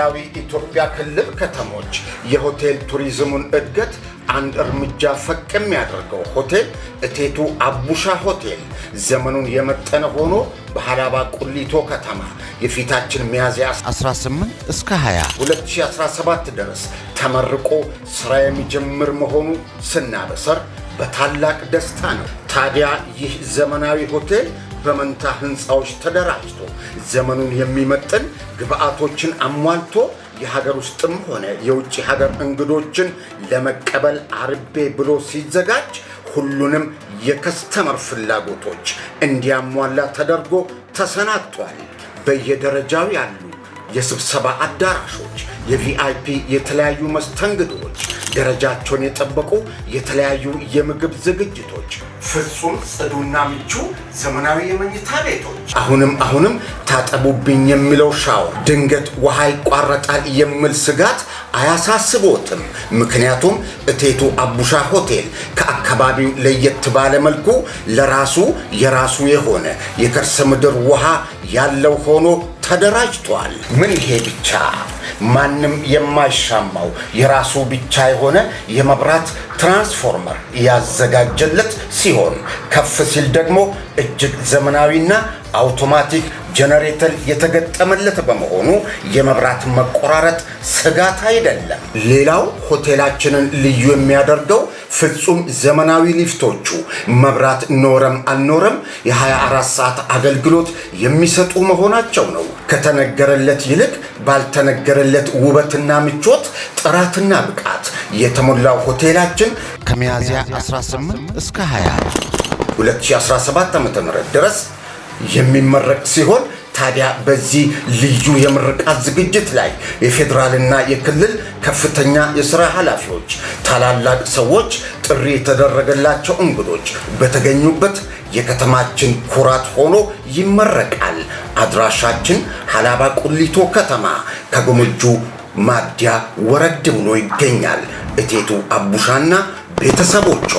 በማዕከላዊ ኢትዮጵያ ክልል ከተሞች የሆቴል ቱሪዝሙን እድገት አንድ እርምጃ ፈቀም ያደርገው ሆቴል እቴቱ አቡሻ ሆቴል ዘመኑን የመጠነ ሆኖ በሐላባ ቁሊቶ ከተማ የፊታችን ሚያዝያ 18 እስከ 20 2017 ድረስ ተመርቆ ስራ የሚጀምር መሆኑ ስናበሰር በታላቅ ደስታ ነው። ታዲያ ይህ ዘመናዊ ሆቴል በመንታ ህንፃዎች ተደራጅቶ ዘመኑን የሚመጥን ግብአቶችን አሟልቶ የሀገር ውስጥም ሆነ የውጭ ሀገር እንግዶችን ለመቀበል አርቤ ብሎ ሲዘጋጅ ሁሉንም የከስተመር ፍላጎቶች እንዲያሟላ ተደርጎ ተሰናድቷል። በየደረጃው ያሉ የስብሰባ አዳራሾች፣ የቪአይፒ የተለያዩ መስተንግዶች፣ ደረጃቸውን የጠበቁ የተለያዩ የምግብ ዝግጅቶች፣ ፍጹም ጽዱና ምቹ ዘመናዊ የመኝታ ቤቶች፣ አሁንም ታጠቡብኝ የሚለው ሻወር፣ ድንገት ውሃ ይቋረጣል የሚል ስጋት አያሳስቦትም። ምክንያቱም እቴቱ አቡሻ ሆቴል ከአካባቢው ለየት ባለ መልኩ የራሱ የሆነ የከርሰ ምድር ውሃ ያለው ሆኖ ተደራጅቷል። ምን ይሄ ብቻ! ማንም የማይሻማው የራሱ ብቻ የሆነ የመብራት ትራንስፎርመር ያዘጋጀለት ሲሆን ከፍ ሲል ደግሞ እጅግ ዘመናዊና አውቶማቲክ ጄነሬተር የተገጠመለት በመሆኑ የመብራት መቆራረጥ ስጋት አይደለም። ሌላው ሆቴላችንን ልዩ የሚያደርገው ፍጹም ዘመናዊ ሊፍቶቹ መብራት ኖረም አልኖረም የ24 ሰዓት አገልግሎት የሚሰጡ መሆናቸው ነው። ከተነገረለት ይልቅ ባልተነገረለት ውበትና ምቾት፣ ጥራትና ብቃት የተሞላው ሆቴላችን ከሚያዝያ 18 እስከ 20 2017 ዓ.ም ድረስ የሚመረቅ ሲሆን ታዲያ በዚህ ልዩ የምርቃት ዝግጅት ላይ የፌደራልና የክልል ከፍተኛ የሥራ ኃላፊዎች፣ ታላላቅ ሰዎች፣ ጥሪ የተደረገላቸው እንግዶች በተገኙበት የከተማችን ኩራት ሆኖ ይመረቃል። አድራሻችን ሐላባ ቁሊቶ ከተማ ከጎምጁ ማዲያ ወረድ ብሎ ይገኛል። እቴቱ አቡሻና ቤተሰቦቿ